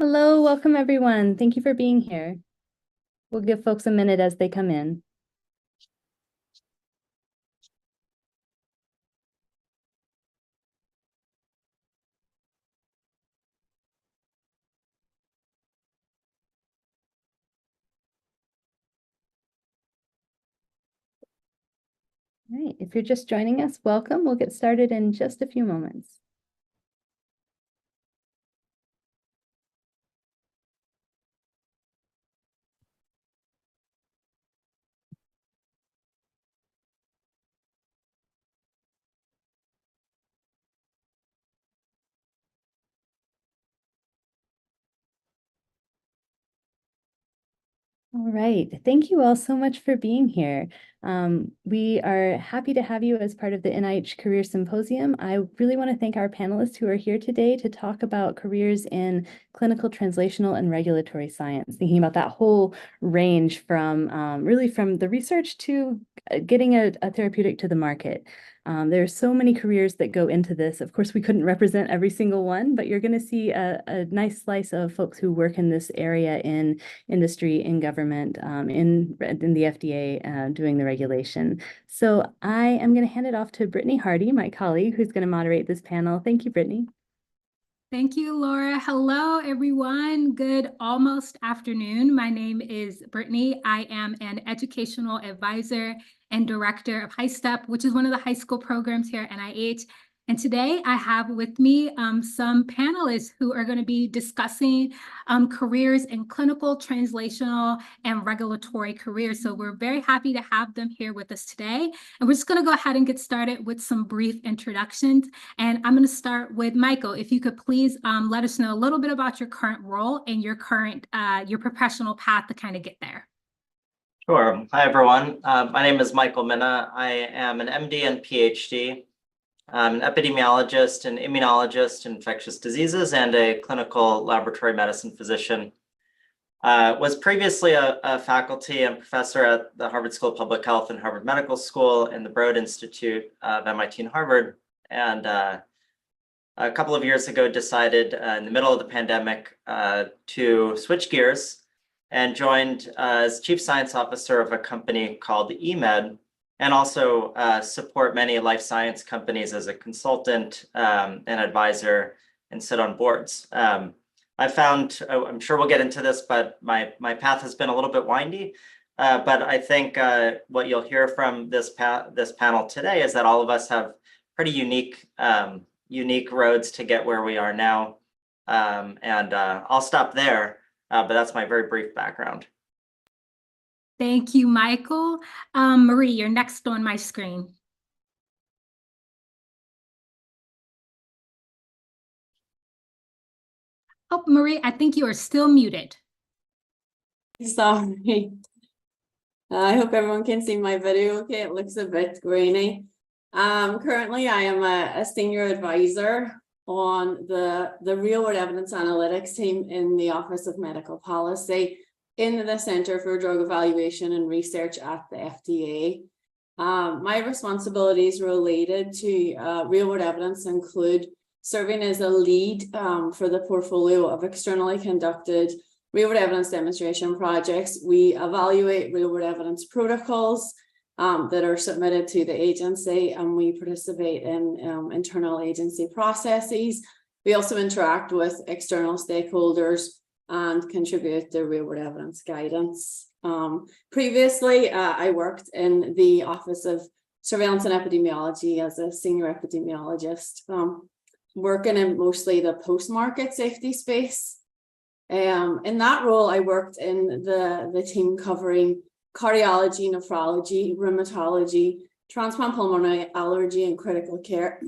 Hello, welcome everyone. Thank you for being here. We'll give folks a minute as they come in. All right, if you're just joining us, welcome. We'll get started in just a few moments. All right, thank you all so much for being here. We are happy to have you as part of the NIH Career Symposium. I really want to thank our panelists who are here today to talk about careers in clinical, translational, and regulatory science, thinking about that whole range from really from the research to getting a therapeutic to the market. There are so many careers that go into this. Of course, we couldn't represent every single one, but you're going to see a nice slice of folks who work in this area in industry, in government, in the FDA, doing the regulation. So I am going to hand it off to Britney Hardy, my colleague, who's going to moderate this panel. Thank you, Britney. Thank you, Laura. Hello, everyone. Good almost afternoon. My name is Britney. I am an educational advisor and director of High Step, which is one of the high school programs here at NIH. And today I have with me some panelists who are going to be discussing careers in clinical, translational, and regulatory careers. So we're very happy to have them here with us today. And we're just going to go ahead and get started with some brief introductions. And I'm going to start with Michael. If you could please let us know a little bit about your current role and your current, your professional path to kind of get there. Sure. Hi, everyone. My name is Michael Mina. I am an MD and PhD. I'm an epidemiologist, an immunologist, infectious diseases, and a clinical laboratory medicine physician. Was previously a faculty and professor at the Harvard School of Public Health and Harvard Medical School and the Broad Institute of MIT and Harvard. And a couple of years ago, decided in the middle of the pandemic to switch gears and joined as chief science officer of a company called eMed, and also support many life science companies as a consultant and advisor and sit on boards. I found, I'm sure we'll get into this, but my path has been a little bit windy. But I think what you'll hear from this panel today is that all of us have pretty unique roads to get where we are now. And I'll stop there, but that's my very brief background. Thank you, Michael. Marie, you're next on my screen. Oh, Marie, I think you are still muted. Sorry. I hope everyone can see my video okay. It looks a bit grainy. Currently, I am a senior advisor on the real-world evidence analytics team in the Office of Medical Policy in the Center for Drug Evaluation and Research at the FDA. My responsibilities related to real-world evidence include serving as a lead for the portfolio of externally conducted real-world evidence demonstration projects. We evaluate real-world evidence protocols that are submitted to the agency, and we participate in internal agency processes. We also interact with external stakeholders and contribute to real-world evidence guidance. Previously, I worked in the Office of Surveillance and Epidemiology as a senior epidemiologist, working in mostly the post-market safety space. In that role, I worked in the team covering cardiology, nephrology, rheumatology, transplant pulmonary allergy, and critical care,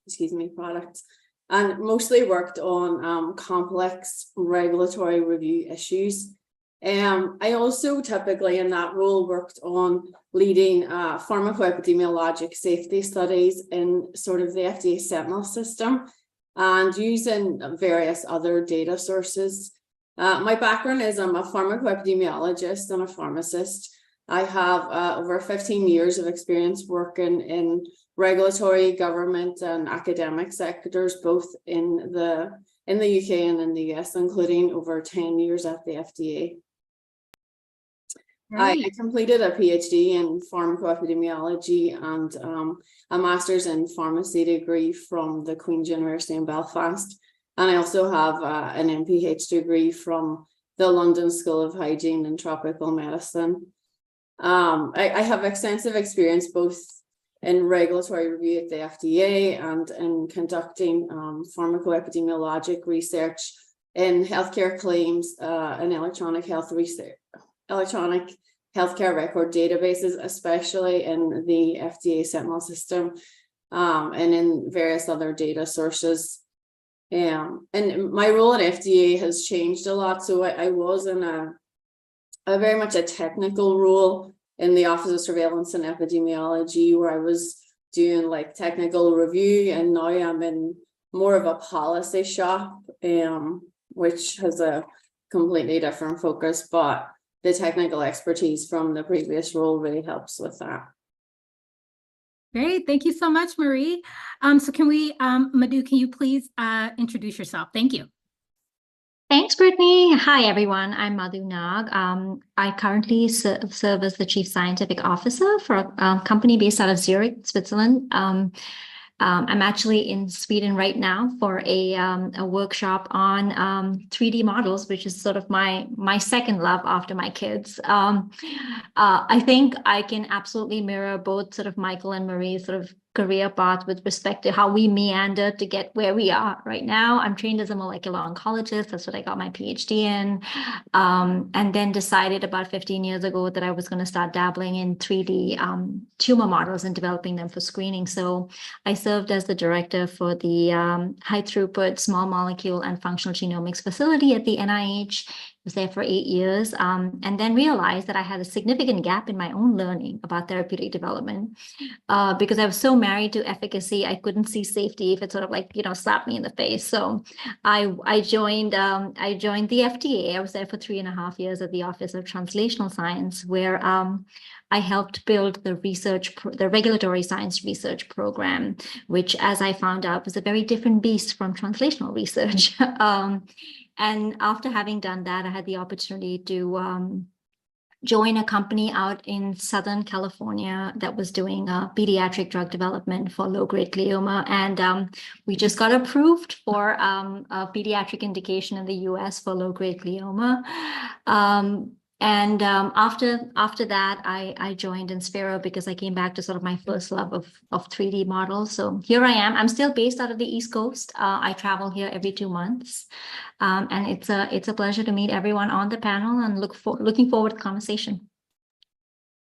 excuse me, products, and mostly worked on complex regulatory review issues. I also typically in that role worked on leading pharmacoepidemiologic safety studies in sort of the FDA Sentinel system and using various other data sources. My background is I'm a pharmacoepidemiologist and a pharmacist. I have over 15 years of experience working in regulatory, government, and academic sectors, both in the UK and in the US, including over 10 years at the FDA. I completed a PhD in pharmacoepidemiology and a master's in pharmacy degree from the Queen's University in Belfast. And I also have an MPH degree from the London School of Hygiene and Tropical Medicine. I have extensive experience both in regulatory review at the FDA and in conducting pharmacoepidemiologic research in healthcare claims and electronic healthcare record databases, especially in the FDA Sentinel system and in various other data sources. And my role at FDA has changed a lot. So I was in a very much a technical role in the Office of Surveillance and Epidemiology, where I was doing like technical review, and now I'm in more of a policy shop, which has a completely different focus, but the technical expertise from the previous role really helps with that. Great, thank you so much, Marie. So can we, Madhu, can you please introduce yourself? Thank you. Thanks, Britney. Hi, everyone. I'm Madhu Nag. I currently serve as the Chief Scientific Officer for a company based out of Zurich, Switzerland. I'm actually in Sweden right now for a workshop on 3D models, which is sort of my second love after my kids. I think I can absolutely mirror both sort of Michael and Marie's sort of career path with respect to how we meandered to get where we are right now. I'm trained as a molecular oncologist. That's what I got my PhD in. And then decided about 15 years ago that I was going to start dabbling in 3D tumor models and developing them for screening. So I served as the director for the high throughput small molecule and functional genomics facility at the NIH. Was there for 8 years, and then realized that I had a significant gap in my own learning about therapeutic development because I was so married to efficacy, I couldn't see safety if it sort of like, slapped me in the face. So I joined the FDA. I was there for 3.5 years at the Office of Translational Science, where I helped build the regulatory science research program, which, as I found out, was a very different beast from translational research. And after having done that, I had the opportunity to join a company out in Southern California that was doing pediatric drug development for low-grade glioma. And we just got approved for a pediatric indication in the US for low-grade glioma. And after that, I joined InSphero because I came back to sort of my first love of 3D models. So here I am. I'm still based out of the East Coast. I travel here every 2 months. And it's a pleasure to meet everyone on the panel and looking forward to the conversation.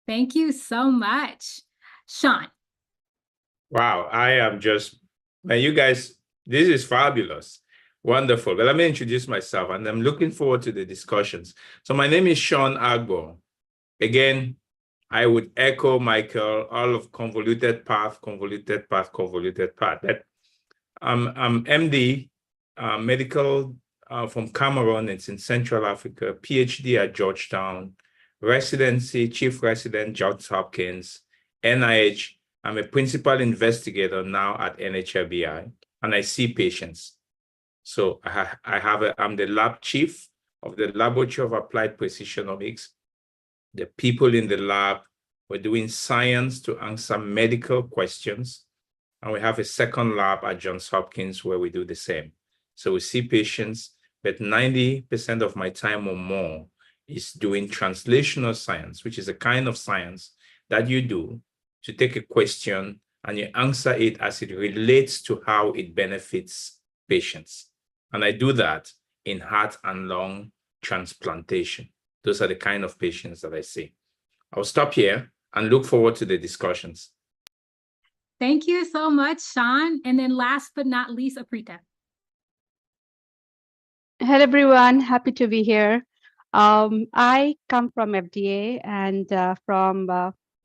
Thank you so much. Sean. Wow, I am just, man, you guys, this is fabulous. Wonderful. Well, let me introduce myself, and I'm looking forward to the discussions. So my name is Sean Agbor. Again, I would echo Michael, all of convoluted path. That I'm MD, medical from Cameroon. It's in Central Africa, PhD at Georgetown, residency, chief resident, Johns Hopkins, NIH. I'm a principal investigator now at NHLBI, and I see patients. So I'm the lab chief of the Laboratory of Applied Precisionomics. The people in the lab were doing science to answer medical questions. And we have a second lab at Johns Hopkins where we do the same. So we see patients, but 90% of my time or more is doing translational science, which is a kind of science that you do to take a question and you answer it as it relates to how it benefits patients. And I do that in heart and lung transplantation. Those are the kind of patients that I see. I'll stop here and look forward to the discussions. Thank you so much, Sean. And then last but not least, Arpita. Hello, everyone. Happy to be here. I come from FDA and from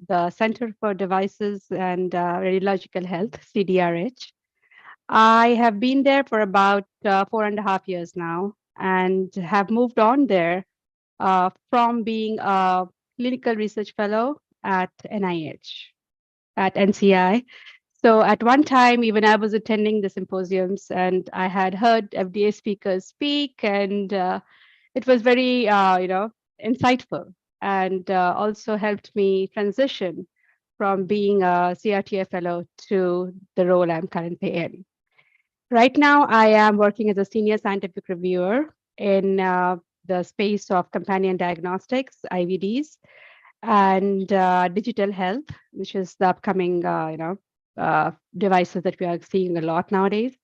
the Center for Devices and Radiological Health, CDRH. I have been there for about 4.5 years now and have moved on there from being a clinical research fellow at NIH, at NCI. So at one time, even I was attending the symposiums and I had heard FDA speakers speak, and it was very, insightful, and also helped me transition from being a CRTF fellow to the role I'm currently in. Right now, I am working as a senior scientific reviewer in the space of companion diagnostics, IVDs, and digital health, which is the upcoming, devices that we are seeing a lot nowadays.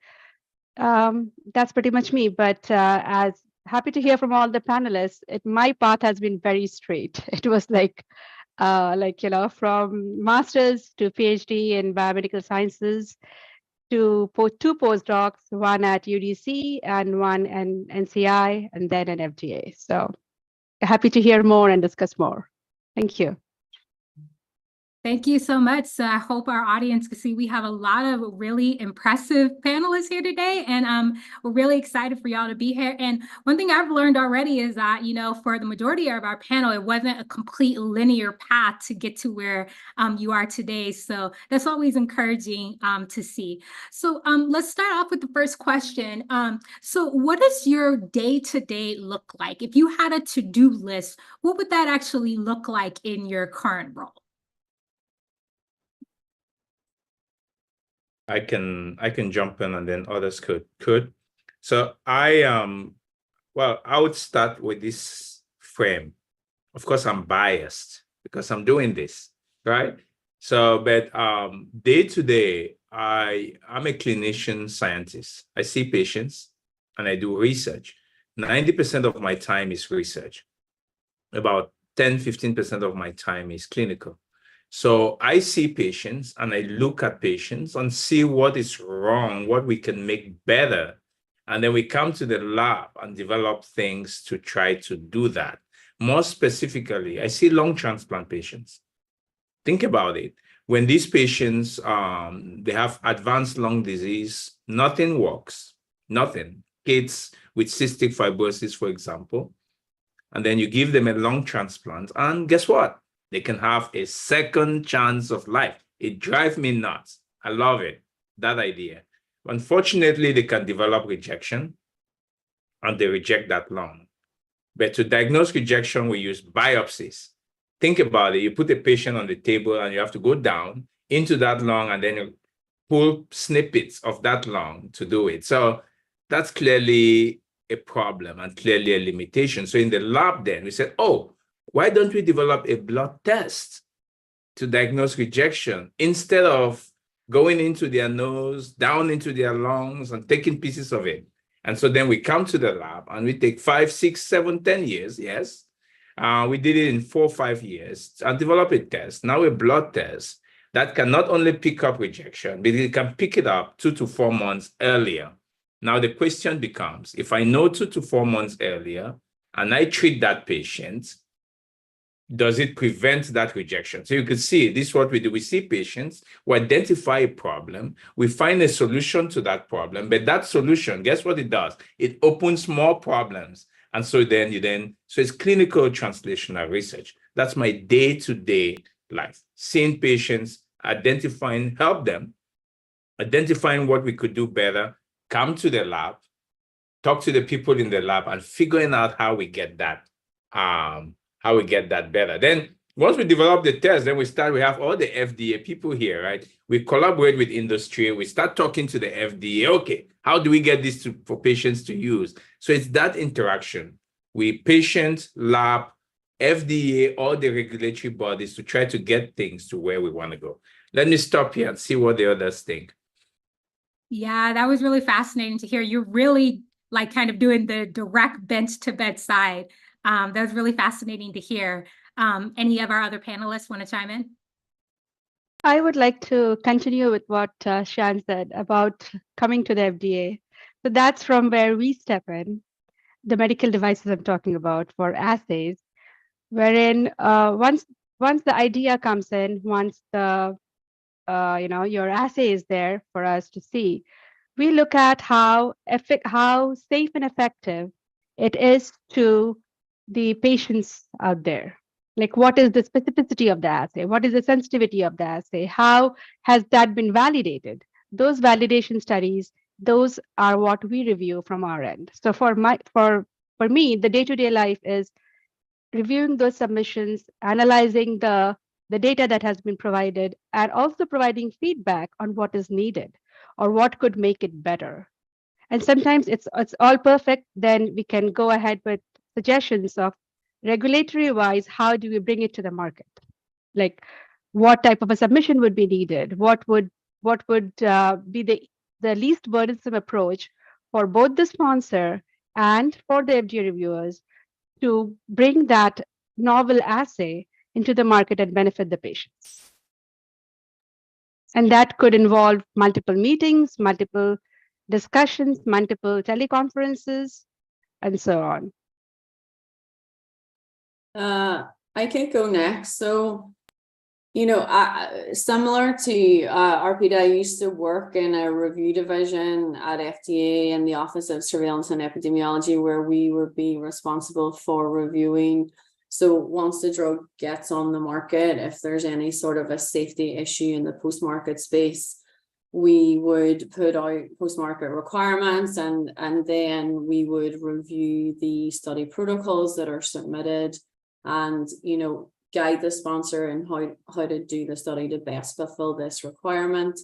That's pretty much me. But as happy to hear from all the panelists, my path has been very straight. It was from master's to PhD in biomedical sciences to two postdocs, one at UDC and one in NCI, and then an FDA. So happy to hear more and discuss more. Thank you. Thank you so much. So I hope our audience can see we have a lot of really impressive panelists here today, and we're really excited for y'all to be here. And one thing I've learned already is that, for the majority of our panel, it wasn't a complete linear path to get to where you are today. So that's always encouraging to see. So let's start off with the first question. So what does your day-to-day look like? If you had a to-do list, what would that actually look like in your current role? I can jump in and then others could. So I would start with this frame. Of course, I'm biased because I'm doing this, right? So, but day to day, I'm a clinician scientist. I see patients and I do research. 90% of my time is research. About 10-15% of my time is clinical. So I see patients and I look at patients and see what is wrong, what we can make better. And then we come to the lab and develop things to try to do that. More specifically, I see lung transplant patients. Think about it. When these patients, they have advanced lung disease, nothing works, nothing. Kids with cystic fibrosis, for example, and then you give them a lung transplant, and guess what? They can have a second chance of life. It drives me nuts. I love it, that idea. Unfortunately, they can develop rejection and they reject that lung. But to diagnose rejection, we use biopsies. Think about it. You put a patient on the table and you have to go down into that lung and then you pull snippets of that lung to do it. So that's clearly a problem and clearly a limitation. So in the lab then, we said, oh, why don't we develop a blood test to diagnose rejection instead of going into their nose, down into their lungs and taking pieces of it? And so then we come to the lab and we take 5, 6, 7, 10 years, yes. We did it in 4 or 5 years and develop a test, now a blood test that can not only pick up rejection, but it can pick it up 2 to 4 months earlier. Now the question becomes, if I know 2 to 4 months earlier and I treat that patient, does it prevent that rejection? So you can see this is what we do. We see patients, we identify a problem, we find a solution to that problem, but that solution, guess what it does? It opens more problems. And so then so it's clinical translational research. That's my day-to-day life. Seeing patients, help them, identifying what we could do better, come to the lab, talk to the people in the lab and figuring out how we get that better. Then once we develop the test, then we have all the FDA people here, right? We collaborate with industry. We start talking to the FDA. Okay, how do we get this for patients to use? So it's that interaction. We patient, lab, FDA, all the regulatory bodies to try to get things to where we want to go. Let me stop here and see what the others think. Yeah, that was really fascinating to hear. You're really like kind of doing the direct bench to bedside. That was really fascinating to hear. Any of our other panelists want to chime in? I would like to continue with what Shan said about coming to the FDA. So that's from where we step in, the medical devices I'm talking about for assays, wherein once the idea comes in, once the your assay is there for us to see, we look at how safe and effective it is to the patients out there. Like, what is the specificity of the assay? What is the sensitivity of the assay? How has that been validated? Those validation studies, those are what we review from our end. So for me, the day-to-day life is reviewing those submissions, analyzing the data that has been provided, and also providing feedback on what is needed or what could make it better. And sometimes it's all perfect, then we can go ahead with suggestions of regulatory wise, how do we bring it to the market? Like, what type of a submission would be needed? What would be the least burdensome approach for both the sponsor and for the FDA reviewers to bring that novel assay into the market and benefit the patients? And that could involve multiple meetings, multiple discussions, multiple teleconferences, and so on. I can go next. So, you know, similar to Arpita, I used to work in a review division at FDA in the Office of Surveillance and Epidemiology, where we would be responsible for reviewing. So once the drug gets on the market, if there's any sort of a safety issue in the post-market space, we would put out post-market requirements, and then we would review the study protocols that are submitted, and, you know, guide the sponsor in how to do the study to best fulfill this requirement.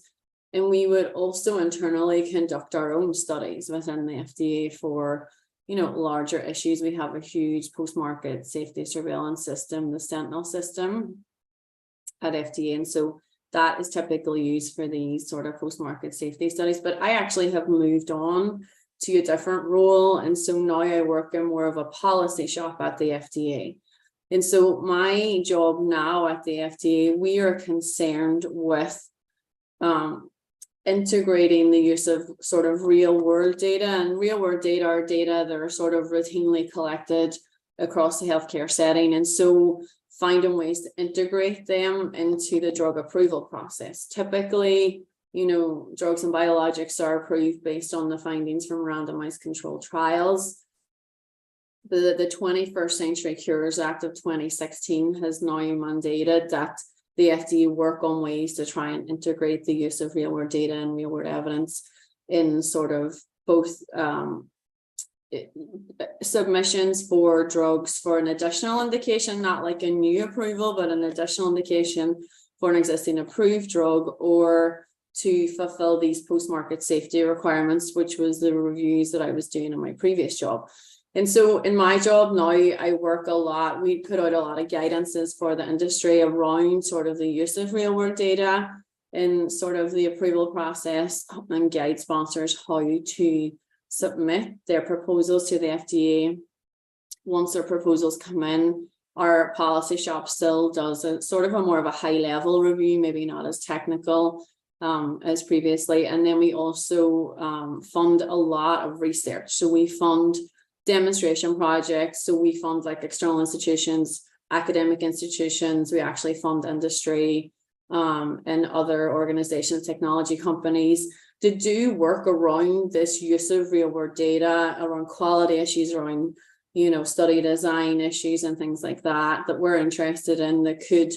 And we would also internally conduct our own studies within the FDA for, you know, larger issues. We have a huge post-market safety surveillance system, the Sentinel system at FDA. And so that is typically used for these sort of post-market safety studies. But I actually have moved on to a different role. And so now I work in more of a policy shop at the FDA. And so my job now at the FDA, we are concerned with integrating the use of sort of real world data, and real world data are data that are sort of routinely collected across the healthcare setting. And so finding ways to integrate them into the drug approval process. Typically, you know, drugs and biologics are approved based on the findings from randomized controlled trials. The 21st Century Cures Act of 2016 has now mandated that the FDA work on ways to try and integrate the use of real world data and real world evidence in sort of both submissions for drugs for an additional indication, not like a new approval, but an additional indication for an existing approved drug, or to fulfill these post-market safety requirements, which was the reviews that I was doing in my previous job. And so in my job now, I work a lot, we put out a lot of guidances for the industry around sort of the use of real world data in sort of the approval process, and guide sponsors how to submit their proposals to the FDA. Once their proposals come in, our policy shop still does a sort of a more of a high level review, maybe not as technical as previously. And then we also fund a lot of research. So we fund demonstration projects. So we fund like external institutions, academic institutions. We actually fund industry and other organizations, technology companies, to do work around this use of real world data, around quality issues, around, you know, study design issues and things like that, that we're interested in, that could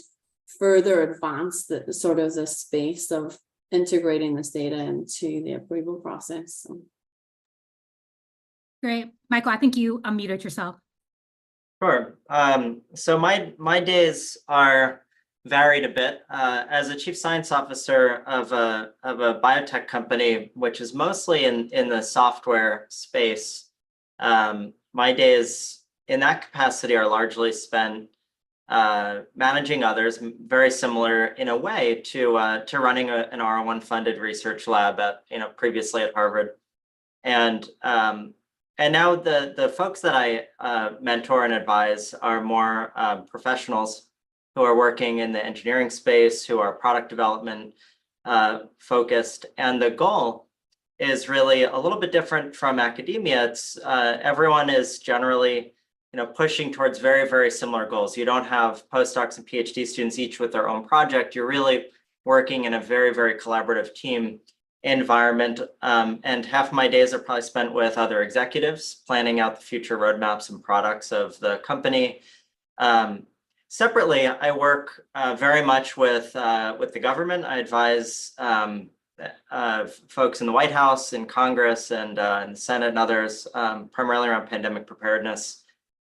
further advance the sort of the space of integrating this data into the approval process. So. Great. Michael, I think you unmuted yourself. Sure. So my days are varied a bit. As a chief science officer of a biotech company, which is mostly in the software space, my days in that capacity are largely spent managing others, very similar in a way to running an R01 funded research lab at, you know, previously at Harvard. And now the folks that I mentor and advise are more professionals who are working in the engineering space, who are product development focused. And the goal is really a little bit different from academia. It's everyone is generally, you know, pushing towards very, very similar goals. You don't have postdocs and PhD students each with their own project. You're really working in a very, very collaborative team environment, and half of my days are probably spent with other executives planning out the future roadmaps and products of the company. Separately, I work very much with the government. I advise folks in the White House, in Congress, and in the Senate and others, primarily around pandemic preparedness.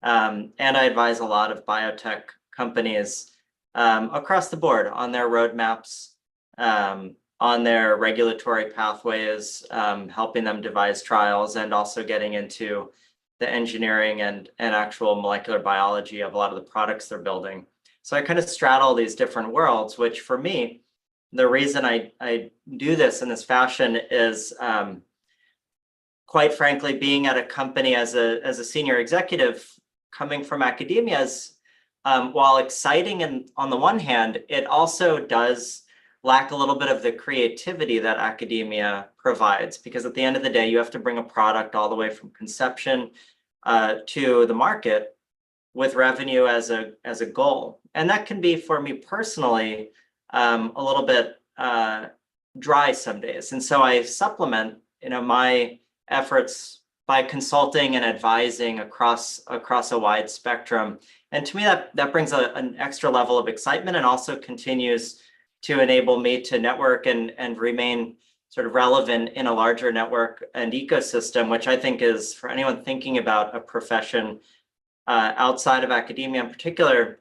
And I advise a lot of biotech companies across the board on their roadmaps, on their regulatory pathways, helping them devise trials, and also getting into the engineering and actual molecular biology of a lot of the products they're building. So I kind of straddle these different worlds, which for me, the reason I do this in this fashion is, quite frankly, being at a company as a senior executive coming from academia is, while exciting and on the one hand, it also does lack a little bit of the creativity that academia provides, because at the end of the day, you have to bring a product all the way from conception to the market with revenue as a goal. And that can be, for me personally, a little bit dry some days. And so I supplement, my efforts by consulting and advising across a wide spectrum. And to me, that brings an extra level of excitement, and also continues to enable me to network and remain sort of relevant in a larger network and ecosystem, which I think is, for anyone thinking about a profession outside of academia in particular,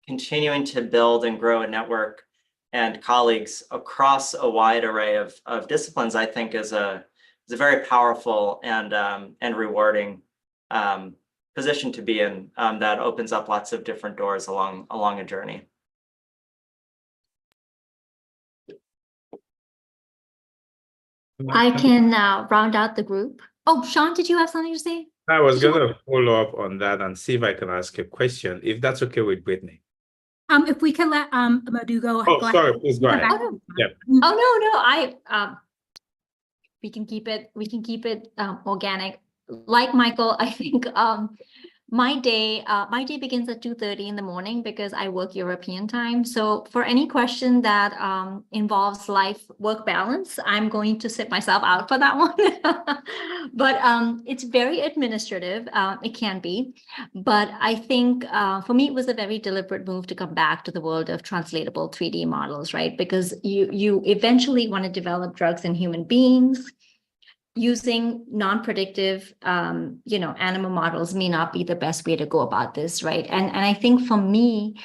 continuing to build and grow a network and colleagues across a wide array of disciplines, I think is a very powerful and rewarding position to be in, that opens up lots of different doors along a journey. I can round out the group. Oh, Sean, did you have something to say? I was going to follow up on that and see if I can ask a question, if that's okay with Britney. If we could let Madhu go. Oh, sorry, please go ahead. Yeah. Oh no, we can keep it organic. Like Michael, I think my day begins at 2:30 in the morning because I work European time. So for any question that involves life-work balance, I'm going to sit myself out for that one. But it's very administrative. It can be. But I think for me, it was a very deliberate move to come back to the world of translatable 3D models, right? Because you eventually want to develop drugs in human beings. Using non-predictive, animal models may not be the best way to go about this, right? And I think for me,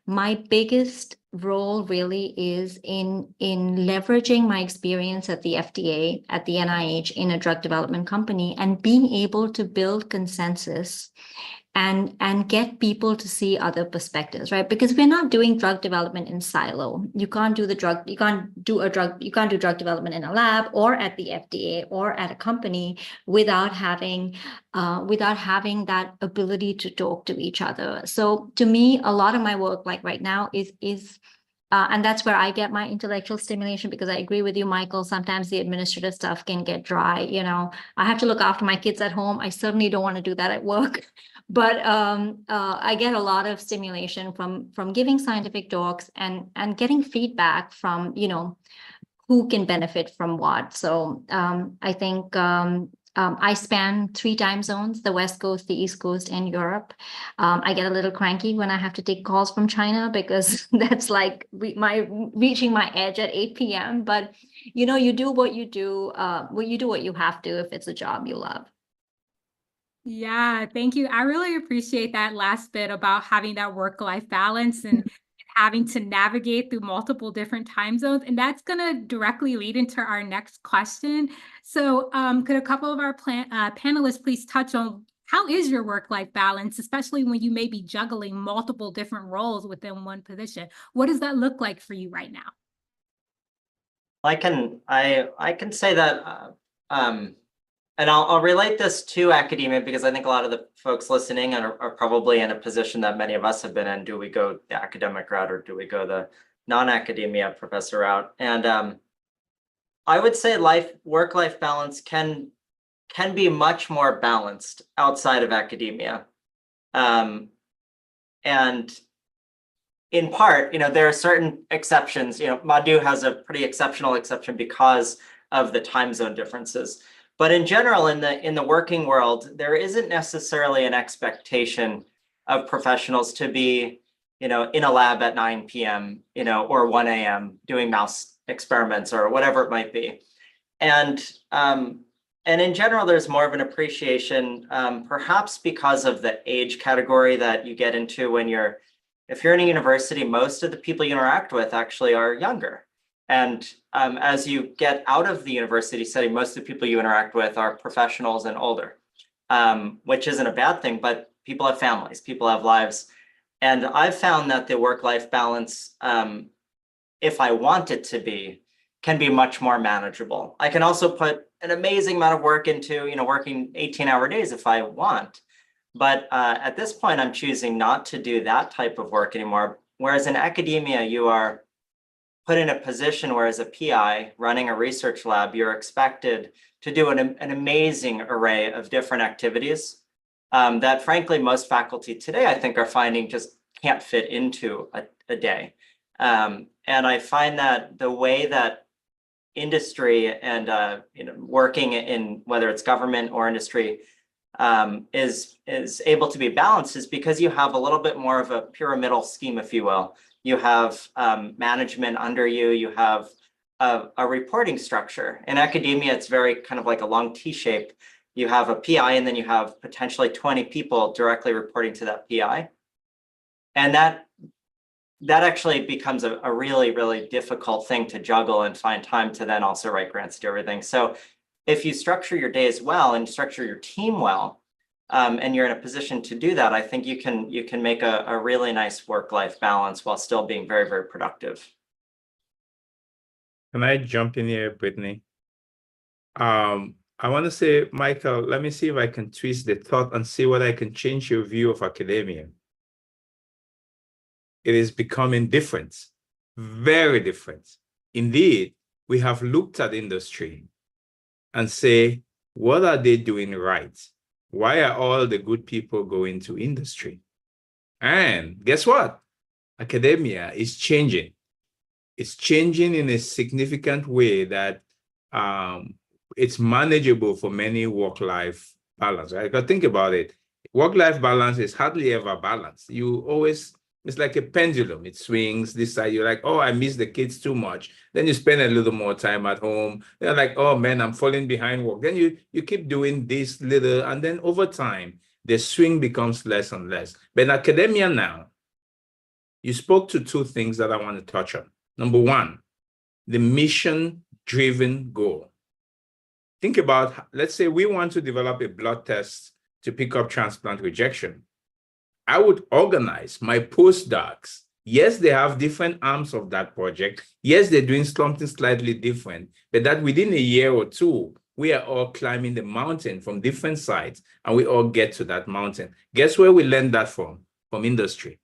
my biggest role really is in leveraging my experience at the FDA, at the NIH, in a drug development company, and being able to build consensus and get people to see other perspectives, right? Because we're not doing drug development in silo. You can't do drug development in a lab or at the FDA or at a company without having that ability to talk to each other. So to me, a lot of my work, like right now, is and that's where I get my intellectual stimulation, because I agree with you, Michael. Sometimes the administrative stuff can get dry. I have to look after my kids at home. I certainly don't want to do that at work. But I get a lot of stimulation from giving scientific talks and getting feedback from, who can benefit from what. So I think I span 3 time zones: the West Coast, the East Coast, and Europe. I get a little cranky when I have to take calls from China, because that's like reaching my edge at 8 p.m. But, you do what you do, what you have to if it's a job you love. Yeah, thank you. I really appreciate that last bit about having that work-life balance and having to navigate through multiple different time zones. And that's going to directly lead into our next question. So could a couple of our panelists please touch on how is your work-life balance, especially when you may be juggling multiple different roles within one position? What does that look like for you right now? I can say that, and I'll relate this to academia, because I think a lot of the folks listening are probably in a position that many of us have been in. Do we go the academic route, or do we go the non-academia professor route? And I would say work-life balance can be much more balanced outside of academia. And in part, there are certain exceptions. Madhu has a pretty exceptional exception because of the time zone differences. But in general, in the working world, there isn't necessarily an expectation of professionals to be in a lab at 9 p.m., or 1 a.m. doing mouse experiments or whatever it might be. And in general, there's more of an appreciation, perhaps because of the age category that you get into if you're in a university, most of the people you interact with actually are younger. And as you get out of the university setting, most of the people you interact with are professionals and older, which isn't a bad thing, but people have families, people have lives. And I've found that the work-life balance, if I want it to be, can be much more manageable. I can also put an amazing amount of work into, working 18-hour days if I want. But at this point, I'm choosing not to do that type of work anymore. Whereas in academia, you are put in a position where as a PI running a research lab, you're expected to do an amazing array of different activities that frankly, most faculty today, I think, are finding just can't fit into a day. And I find that the way that industry and working in whether it's government or industry is able to be balanced is because you have a little bit more of a pyramidal scheme, if you will. You have management under you, you have a reporting structure. In academia, it's very kind of like a long T shape. You have a PI and then you have potentially 20 people directly reporting to that PI. And that actually becomes a really, really difficult thing to juggle and find time to then also write grants and do everything. So if you structure your days well and structure your team well, and you're in a position to do that, I think you can make a really nice work-life balance while still being very, very productive. Can I jump in here, Britney? I want to say, Michael, let me see if I can twist the thought and see whether I can change your view of academia. It is becoming different, very different. Indeed, we have looked at industry and say, what are they doing right? Why are all the good people going to industry? And guess what? Academia is changing. It's changing in a significant way that it's manageable for many work-life balance, right? Because think about it. Work-life balance is hardly ever balanced. It's like a pendulum. It swings this side. You're like, oh, I miss the kids too much. Then you spend a little more time at home. They're like, oh man, I'm falling behind work. Then you keep doing this little, and then over time, the swing becomes less and less. But in academia now, you spoke to two things that I want to touch on. Number one, the mission-driven goal. Think about, let's say we want to develop a blood test to pick up transplant rejection. I would organize my postdocs. Yes, they have different arms of that project. Yes, they're doing something slightly different, but that within a year or two, we are all climbing the mountain from different sides, and we all get to that mountain. Guess where we learned that from? From industry.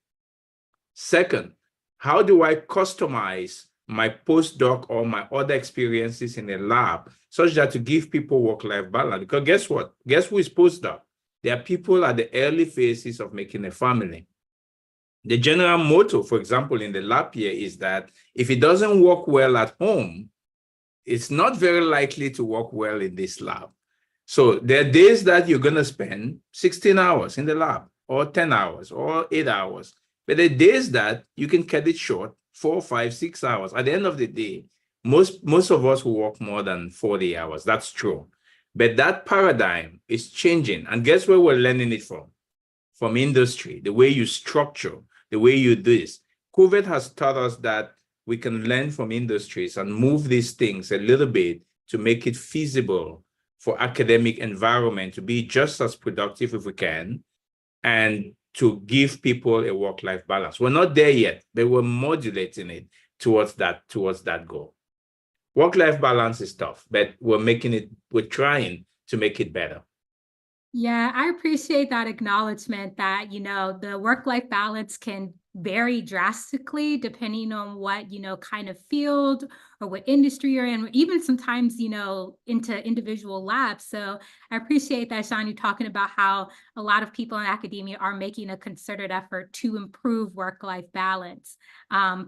Second, how do I customize my postdoc or my other experiences in a lab such that to give people work-life balance? Because guess what? Guess who is postdoc? There are people at the early phases of making a family. The general motto, for example, in the lab year is that if it doesn't work well at home, it's not very likely to work well in this lab. So there are days that you're going to spend 16 hours in the lab, or 10 hours, or 8 hours. But there are days that you can cut it short, 4, 5, 6 hours. At the end of the day, most of us will work more than 40 hours. That's true. But that paradigm is changing. And guess where we're learning it from? From industry, the way you structure, the way you do this. COVID has taught us that we can learn from industries and move these things a little bit to make it feasible for academic environment to be just as productive if we can, and to give people a work-life balance. We're not there yet, but we're modulating it towards that goal. Work-life balance is tough, but we're trying to make it better. Yeah, I appreciate that acknowledgement that, the work-life balance can vary drastically depending on what, kind of field or what industry you're in, or even sometimes, into individual labs. So I appreciate that, Sean, you talking about how a lot of people in academia are making a concerted effort to improve work-life balance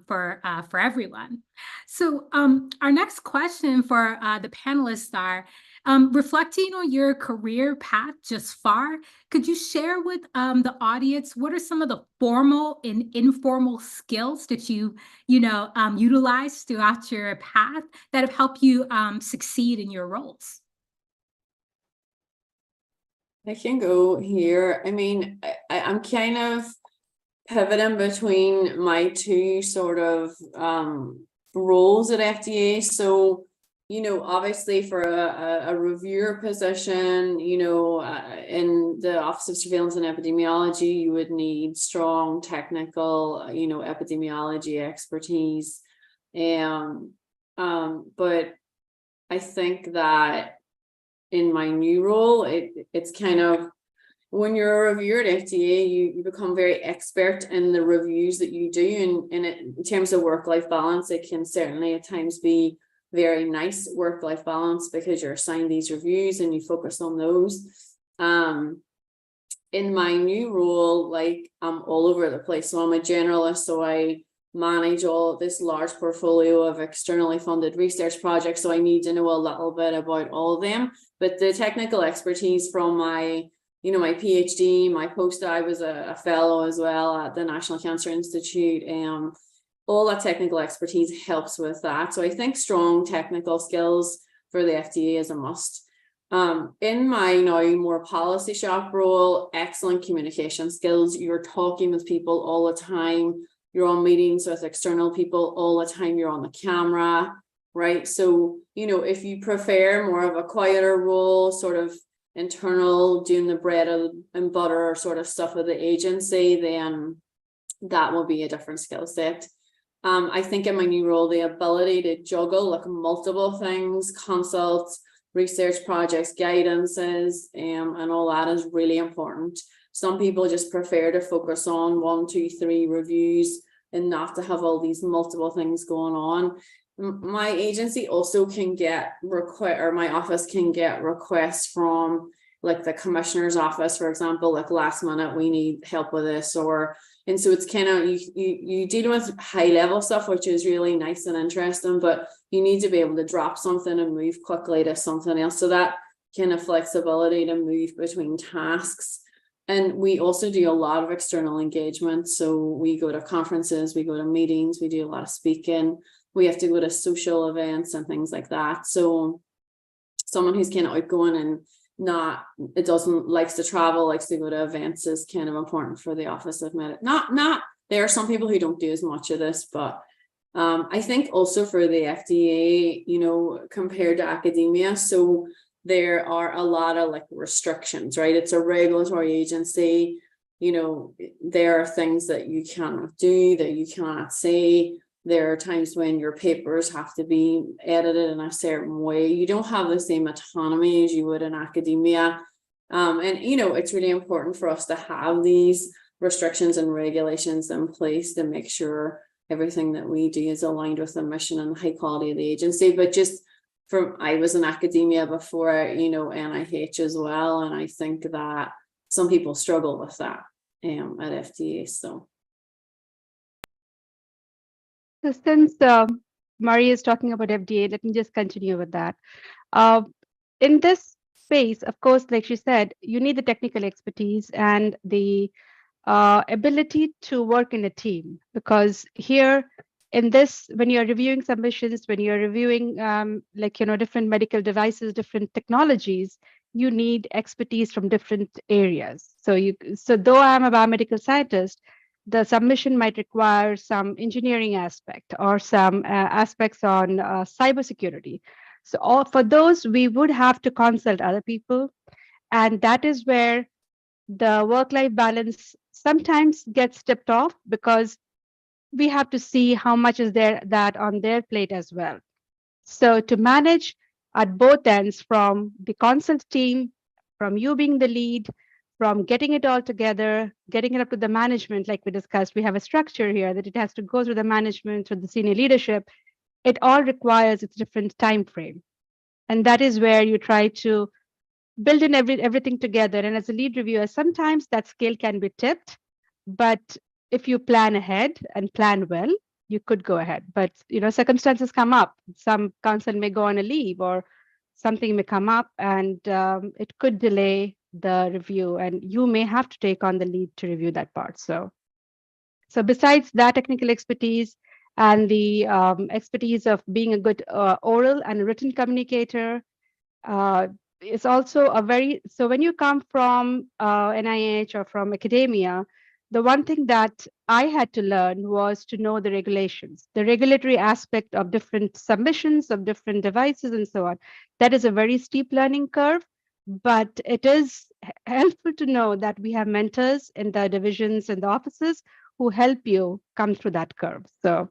for everyone. So our next question for the panelists are, Reflecting on your career path just far, could you share with the audience what are some of the formal and informal skills that you utilize throughout your path that have helped you succeed in your roles? I can go here. I mean, I'm kind of pivoting between my two sort of roles at FDA. So, obviously for a reviewer position, in the Office of Surveillance and Epidemiology, you would need strong technical, epidemiology expertise. But I think that in my new role, it's kind of, when you're a reviewer at FDA, you become very expert in the reviews that you do. And in terms of work-life balance, it can certainly at times be very nice work-life balance because you're assigned these reviews and you focus on those. In my new role, like, I'm all over the place. So I'm a generalist, so I manage all this large portfolio of externally funded research projects. So I need to know a little bit about all of them. But the technical expertise from my my PhD, my postdoc, I was a fellow as well at the National Cancer Institute. All that technical expertise helps with that. So I think strong technical skills for the FDA is a must. In my now more policy shop role, excellent communication skills. You're talking with people all the time. You're on meetings with external people all the time. You're on the camera, right? So, if you prefer more of a quieter role, sort of internal, doing the bread and butter sort of stuff of the agency, then that will be a different skill set. I think in my new role, the ability to juggle like multiple things, consults, research projects, guidances, and all that is really important. Some people just prefer to focus on 1, 2, 3 reviews and not to have all these multiple things going on. My agency also can get my office can get requests from like the commissioner's office, for example, like last minute, we need help with this, and so it's kind of, you deal with high level stuff, which is really nice and interesting, but you need to be able to drop something and move quickly to something else. So that kind of flexibility to move between tasks. And we also do a lot of external engagement. So we go to conferences, we go to meetings, we do a lot of speaking. We have to go to social events and things like that. So someone who's kind of outgoing and likes to travel, likes to go to events is kind of important for the Office of Med. There are some people who don't do as much of this, but I think also for the FDA, compared to academia, so there are a lot of like restrictions, right? It's a regulatory agency. There are things that you cannot do, that you cannot say. There are times when your papers have to be edited in a certain way. You don't have the same autonomy as you would in academia. And, it's really important for us to have these restrictions and regulations in place to make sure everything that we do is aligned with the mission and the high quality of the agency. But just I was in academia before, NIH as well. And I think that some people struggle with that at FDA, so. So since Marie is talking about FDA, let me just continue with that. In this space, of course, like she said, you need the technical expertise and the ability to work in a team, because here in this, when you're reviewing submissions, when you're reviewing different medical devices, different technologies, you need expertise from different areas. So though I'm a biomedical scientist, the submission might require some engineering aspect or some aspects on cybersecurity. So for those, we would have to consult other people. And that is where the work-life balance sometimes gets tipped off, because we have to see how much is that on their plate as well. So to manage at both ends, from the consult team, from you being the lead, from getting it all together, getting it up to the management, like we discussed, we have a structure here that it has to go through the management, through the senior leadership. It all requires a different time frame. And that is where you try to build in everything together. And as a lead reviewer, sometimes that scale can be tipped, but if you plan ahead and plan well, you could go ahead. But circumstances come up. Some counsel may go on a leave, or something may come up and it could delay the review, and you may have to take on the lead to review that part. So besides that technical expertise and the expertise of being a good oral and written communicator, it's also so when you come from NIH or from academia, the one thing that I had to learn was to know the regulations, the regulatory aspect of different submissions of different devices and so on. That is a very steep learning curve, but it is helpful to know that we have mentors in the divisions and the offices who help you come through that curve. So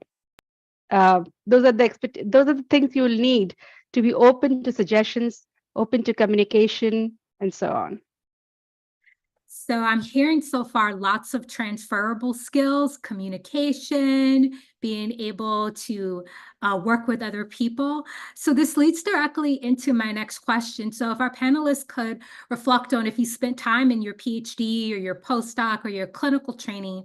those are the things you'll need to be open to suggestions, open to communication, and so on. So I'm hearing so far lots of transferable skills, communication, being able to work with other people. So this leads directly into my next question. So if our panelists could reflect on, if you spent time in your PhD or your postdoc or your clinical training,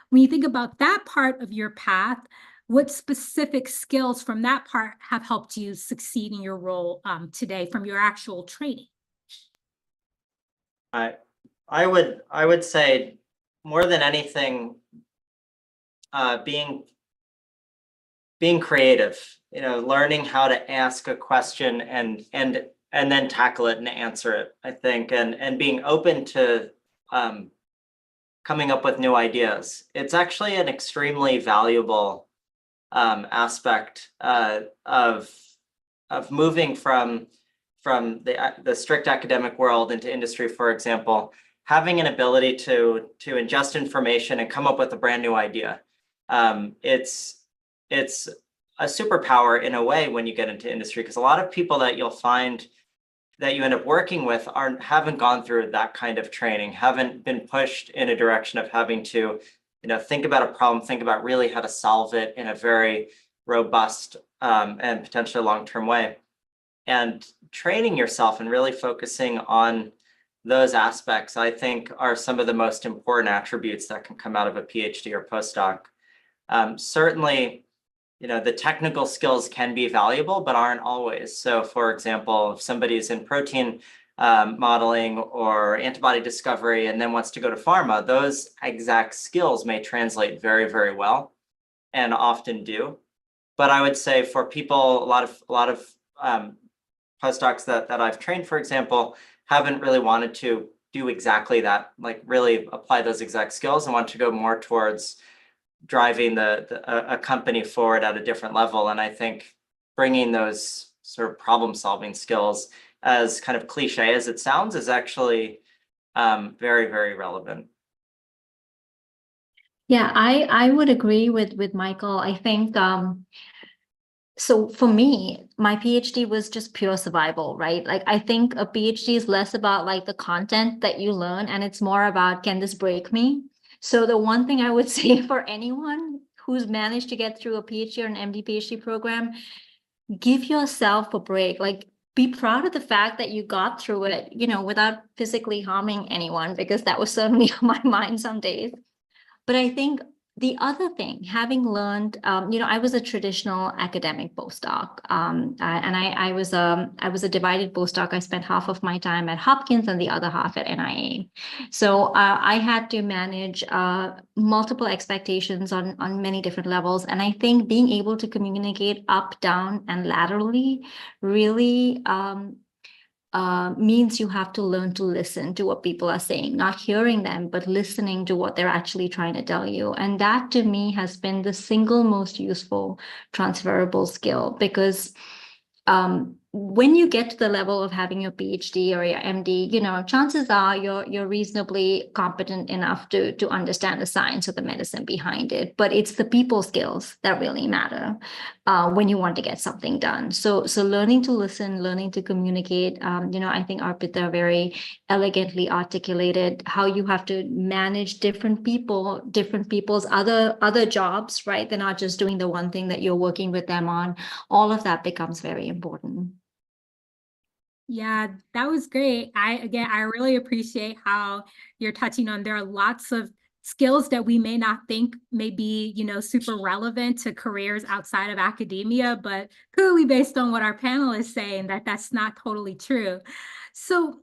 when you think about that part of your path, what specific skills from that part have helped you succeed in your role today from your actual training? I would say more than anything, being creative, learning how to ask a question and then tackle it and answer it, I think, and being open to coming up with new ideas. It's actually an extremely valuable aspect of moving from the strict academic world into industry, for example. Having an ability to ingest information and come up with a brand new idea. It's a superpower in a way when you get into industry, because a lot of people that you'll find that you end up working with haven't gone through that kind of training, haven't been pushed in a direction of having to, think about a problem, think about really how to solve it in a very robust and potentially long-term way. And training yourself and really focusing on those aspects, I think, are some of the most important attributes that can come out of a PhD or postdoc. Certainly, the technical skills can be valuable, but aren't always. So, for example, if somebody's in protein modeling or antibody discovery and then wants to go to pharma, those exact skills may translate very, very well, and often do. But I would say for people, a lot of postdocs that I've trained, for example, haven't really wanted to do exactly that, like really apply those exact skills, and want to go more towards driving a company forward at a different level. And I think bringing those sort of problem-solving skills, as kind of cliche as it sounds, is actually very, very relevant. Yeah, I would agree with Michael. I think so for me, my PhD was just pure survival, right? Like, I think a PhD is less about like the content that you learn, and it's more about, can this break me? So the one thing I would say for anyone who's managed to get through a PhD or an MD PhD program, give yourself a break. Like, be proud of the fact that you got through it, without physically harming anyone, because that was certainly on my mind some days. But I think the other thing, having learned, I was a traditional academic postdoc, and I was a divided postdoc. I spent half of my time at Hopkins and the other half at NIA. So I had to manage multiple expectations on many different levels. And I think being able to communicate up, down, and laterally really means you have to learn to listen to what people are saying, not hearing them, but listening to what they're actually trying to tell you. And that, to me, has been the single most useful transferable skill, because when you get to the level of having your PhD or your MD, chances are you're reasonably competent enough to understand the science or the medicine behind it. But it's the people skills that really matter when you want to get something done. So learning to listen, learning to communicate. I think Arpita very elegantly articulated how you have to manage different people's other jobs, right? They're not just doing the one thing that you're working with them on. All of that becomes very important. Yeah, that was great. I really appreciate how you're touching on, there are lots of skills that we may not think may be, super relevant to careers outside of academia, but clearly based on what our panelists say, and that's not totally true. So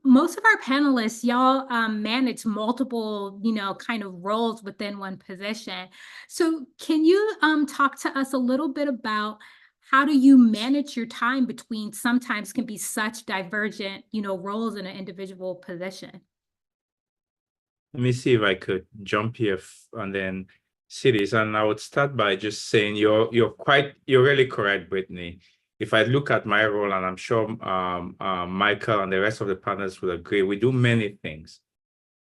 most of our panelists, y'all manage multiple, kind of roles within one position. So can you talk to us a little bit about how do you manage your time between sometimes can be such divergent, roles in an individual position? Let me see if I could jump here and then see this. And I would start by just saying you're really correct, Britney. If I look at my role, and I'm sure Michael and the rest of the panelists will agree, we do many things.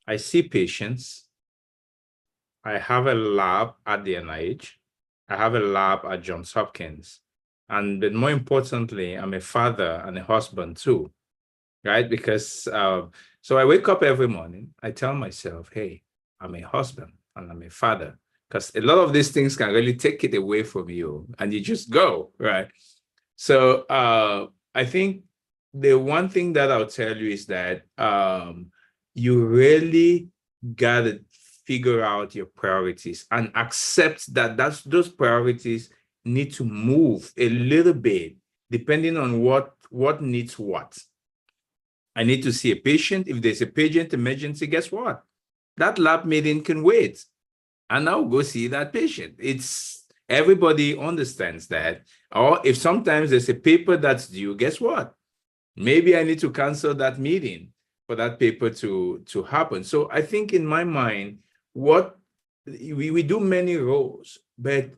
I see patients. I have a lab at the NIH. I have a lab at Johns Hopkins. And more importantly, I'm a father and a husband too, right? Because so I wake up every morning, I tell myself, hey, I'm a husband and I'm a father, because a lot of these things can really take it away from you and you just go, right? So I think the one thing that I'll tell you is that you really got to figure out your priorities and accept that those priorities need to move a little bit depending on what needs what. I need to see a patient. If there's a patient emergency, guess what? That lab meeting can wait. And I'll go see that patient. It's everybody understands that. Or if sometimes there's a paper that's due, guess what? Maybe I need to cancel that meeting for that paper to happen. So I think in my mind, what we do many roles, but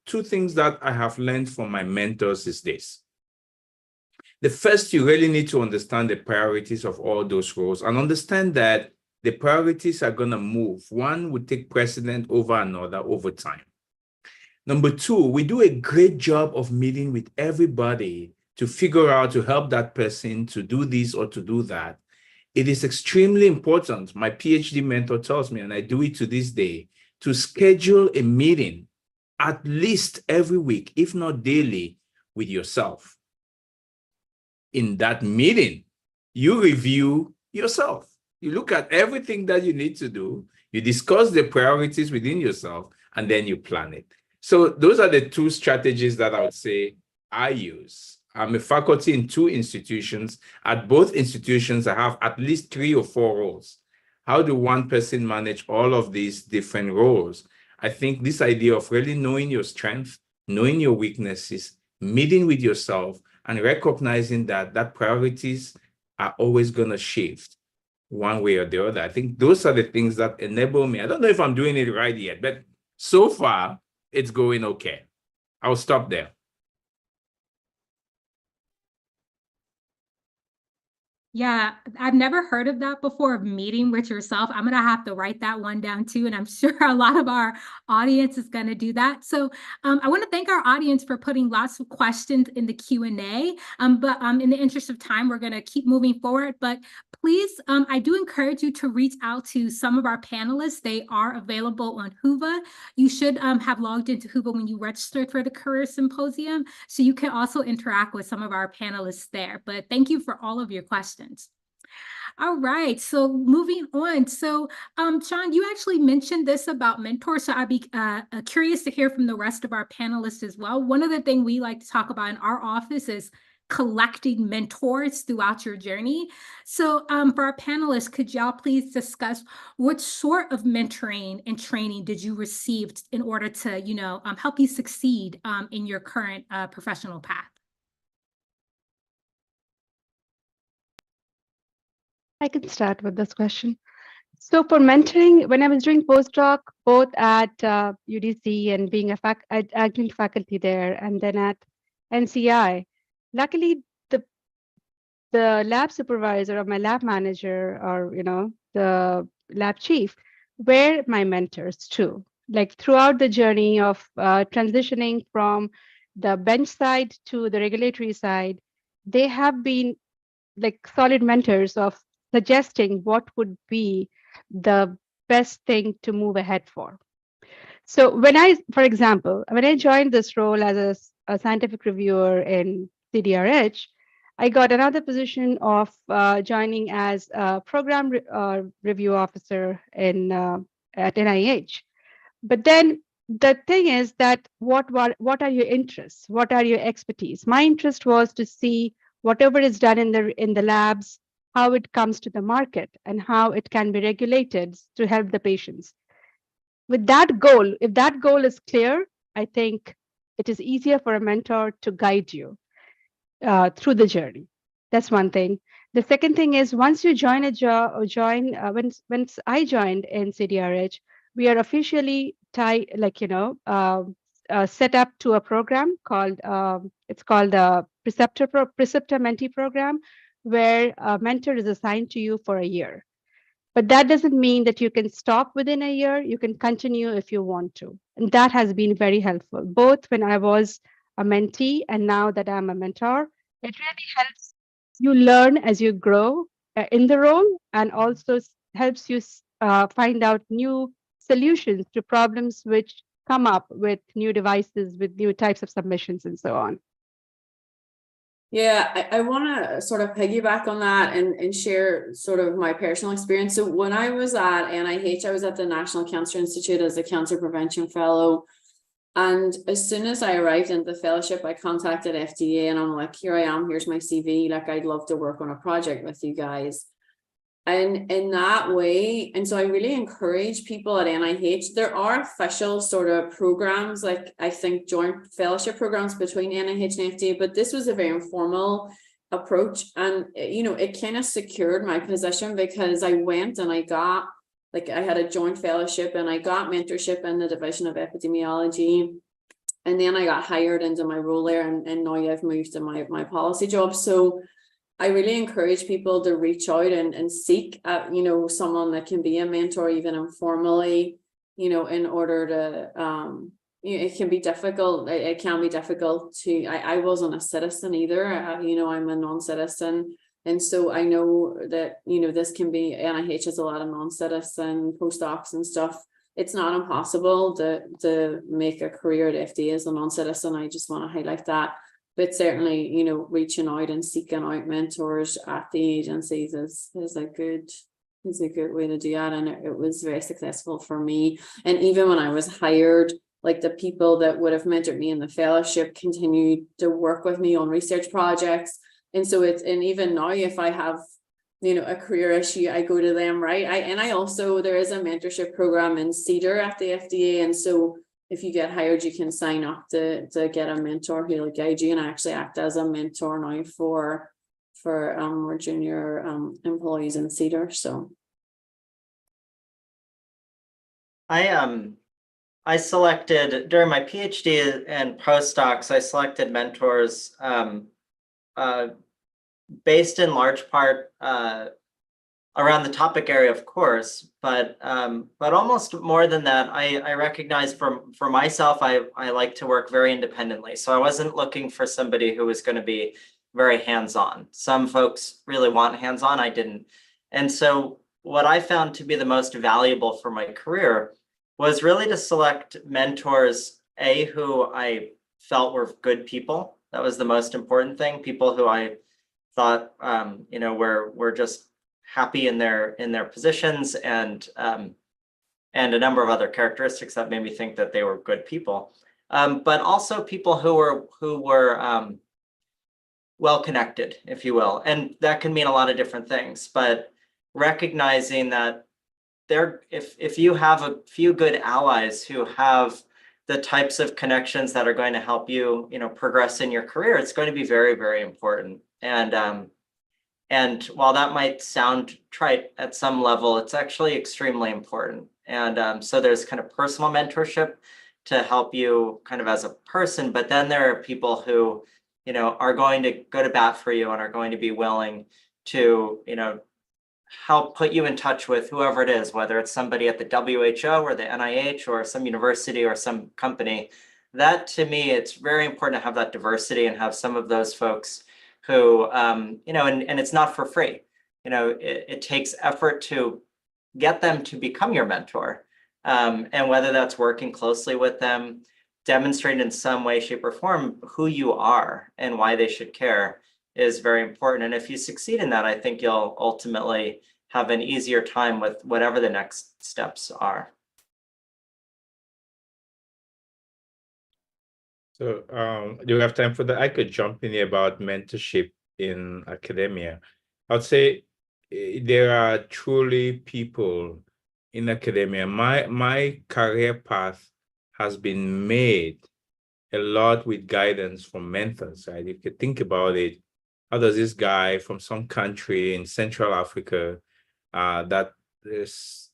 two things that I have learned from my mentors is this. The first, you really need to understand the priorities of all those roles and understand that the priorities are going to move. One would take precedent over another over time. Number two, we do a great job of meeting with everybody to figure out to help that person to do this or to do that. It is extremely important. My PhD mentor tells me, and I do it to this day, to schedule a meeting at least every week, if not daily, with yourself. In that meeting, you review yourself. You look at everything that you need to do, you discuss the priorities within yourself, and then you plan it. So those are the two strategies that I would say I use. I'm a faculty in 2 institutions. At both institutions, I have at least 3 or 4 roles. How do one person manage all of these different roles? I think this idea of really knowing your strengths, knowing your weaknesses, meeting with yourself, and recognizing that priorities are always going to shift one way or the other. I think those are the things that enable me. I don't know if I'm doing it right yet, but so far, it's going okay. I'll stop there. Yeah, I've never heard of that before, of meeting with yourself. I'm going to have to write that one down too. And I'm sure a lot of our audience is going to do that. So I want to thank our audience for putting lots of questions in the Q&A. But in the interest of time, we're going to keep moving forward. But please, I do encourage you to reach out to some of our panelists. They are available on Whova. You should have logged into Whova when you registered for the Career Symposium. So you can also interact with some of our panelists there. But thank you for all of your questions. All right, so moving on. So, Sean, you actually mentioned this about mentors, so I'd be curious to hear from the rest of our panelists as well. One of the things we like to talk about in our office is collecting mentors throughout your journey. So for our panelists, could y'all please discuss what sort of mentoring and training did you receive in order to, help you succeed in your current professional path? I can start with this question. So for mentoring, when I was doing postdoc, both at UDC and being a adjunct faculty there, and then at NCI, luckily the lab supervisor or my lab manager or the lab chief were my mentors too. Like throughout the journey of transitioning from the bench side to the regulatory side, they have been like solid mentors of suggesting what would be the best thing to move ahead for. So for example, when I joined this role as a scientific reviewer in CDRH, I got another position of joining as a program review officer in at NIH. But then the thing is that what are your interests? What are your expertise? My interest was to see whatever is done in the labs, how it comes to the market and how it can be regulated to help the patients. With that goal, if that goal is clear, I think it is easier for a mentor to guide you through the journey. That's one thing. The second thing is once you join when I joined in CDRH, we are officially tied, set up to a program called it's called the Preceptor Mentee program, where a mentor is assigned to you for a year. But that doesn't mean that you can stop within a year. You can continue if you want to. And that has been very helpful, both when I was a mentee and now that I'm a mentor. It really helps you learn as you grow in the role, and also helps you find out new solutions to problems which come up with new devices, with new types of submissions and so on. Yeah, I want to sort of piggyback on that and share sort of my personal experience. So when I was at NIH, I was at the National Cancer Institute as a cancer prevention fellow. And as soon as I arrived in the fellowship, I contacted FDA and I'm like, here I am, here's my CV. Like, I'd love to work on a project with you guys. And in that way, and so I really encourage people at NIH, there are official sort of programs, like I think joint fellowship programs between NIH and FDA, but this was a very informal approach. And, you know, it kind of secured my position because I went and I got, like, I had a joint fellowship and I got mentorship in the Division of Epidemiology. And then I got hired into my role there, and now I've moved to my policy job. So I really encourage people to reach out and seek out, you know, someone that can be a mentor, even informally, you know, in order to, you know, it can be difficult. It can be difficult to, I wasn't a citizen either. You know, I'm a non-citizen. And so I know that, you know, this can be, NIH has a lot of non-citizen postdocs and stuff. It's not impossible to make a career at FDA as a non-citizen. I just want to highlight that. But certainly, you know, reaching out and seeking out mentors at the agencies is a good way to do that. And it was very successful for me. And even when I was hired, like, the people that would have mentored me in the fellowship continued to work with me on research projects. And so and even now, if I have, you know, a career issue, I go to them, right? I also, there is a mentorship program in CDER at the FDA. And so if you get hired, you can sign up to get a mentor who'll guide you. And I actually act as a mentor now for more junior employees in CDER. So I selected during my PhD and postdocs, I selected mentors based in large part around the topic area, of course, but almost more than that, I recognize for myself, I like to work very independently. So I wasn't looking for somebody who was going to be very hands-on. Some folks really want hands-on, I didn't. And so what I found to be the most valuable for my career was really to select mentors, who I felt were good people. That was the most important thing. People who I thought, you know, were just happy in their positions, and a number of other characteristics that made me think that they were good people, but also people who were well connected, if you will, and that can mean a lot of different things. But recognizing that if you have a few good allies who have the types of connections that are going to help you, you know, progress in your career, it's going to be very, very important. And while that might sound trite at some level, it's actually extremely important. And so there's kind of personal mentorship to help you kind of as a person, but then there are people who, you know, are going to go to bat for you and are going to be willing to, you know, help put you in touch with whoever it is, whether it's somebody at the WHO or the NIH or some university or some company. That, to me, it's very important to have that diversity and have some of those folks who, you know, and it's not for free. You know, it takes effort to get them to become your mentor. And whether that's working closely with them, demonstrate in some way, shape, or form who you are and why they should care is very important. And if you succeed in that, I think you'll ultimately have an easier time with whatever the next steps are. So do you have time for that? I could jump in here about mentorship in academia. I'd say there are truly people in academia. My career path has been made a lot with guidance from mentors, right? If you think about it, how does this guy from some country in Central Africa that is,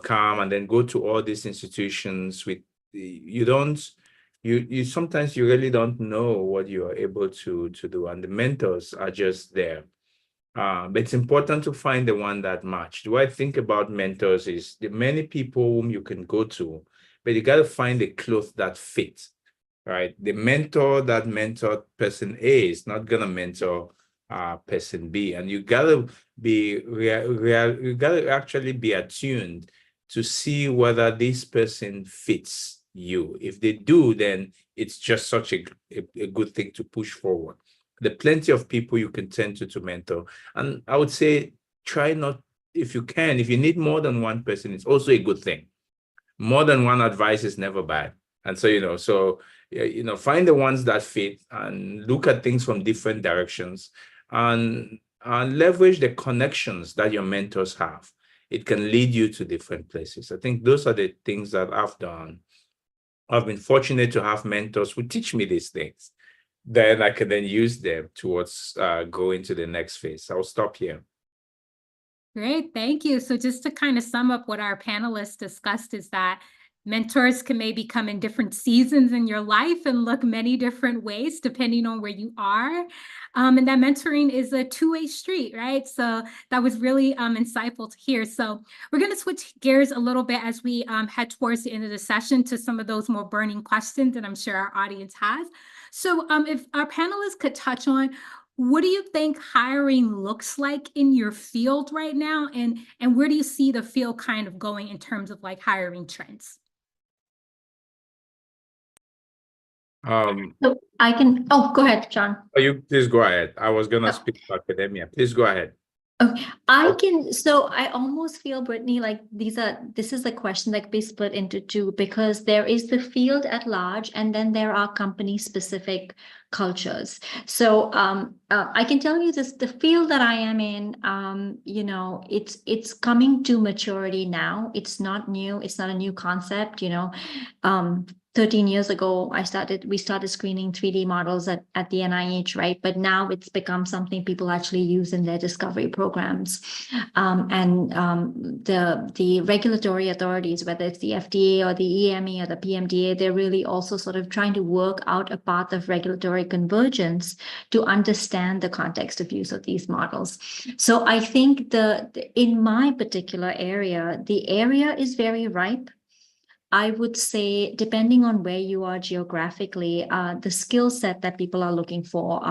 come and then go to all these institutions with, you sometimes you really don't know what you are able to do, and the mentors are just there. But it's important to find the one that match. The way I think about mentors is the many people whom you can go to, but you got to find a cloth that fits, right? The mentor that mentor person A is not gonna mentor person B, and you gotta be you gotta actually be attuned to see whether this person fits you. If they do, then it's just such a good thing to push forward. There are plenty of people you can turn to mentor, and I would say try not, if you can, if you need more than one person, it's also a good thing. More than one advice is never bad. And so, find the ones that fit and look at things from different directions, and leverage the connections that your mentors have. It can lead you to different places. I think those are the things that I've done. I've been fortunate to have mentors who teach me these things. Then I can then use them towards going to the next phase. I'll stop here. Great, thank you. So just to kind of sum up what our panelists discussed is that mentors can maybe come in different seasons in your life and look many different ways depending on where you are. And that mentoring is a two-way street, right? So that was really insightful to hear. So we're going to switch gears a little bit as we head towards the end of the session to some of those more burning questions that I'm sure our audience has. So if our panelists could touch on, what do you think hiring looks like in your field right now? And where do you see the field kind of going in terms of like hiring trends? So I can, go ahead, John. Oh, you please go ahead. I was gonna speak to academia. Please go ahead. Okay, so I almost feel, Britney, like this is a question that can be split into two, because there is the field at large and then there are company specific cultures. So I can tell you this, the field that I am in, it's coming to maturity now. It's not new, it's not a new concept, 13 years ago, we started screening 3D models at the NIH, right? But now it's become something people actually use in their discovery programs. The regulatory authorities, whether it's the FDA or the EMA or the PMDA, they're really also sort of trying to work out a path of regulatory convergence to understand the context of use of these models. So I think in my particular area, the area is very ripe. I would say, depending on where you are geographically, the skill set that people are looking for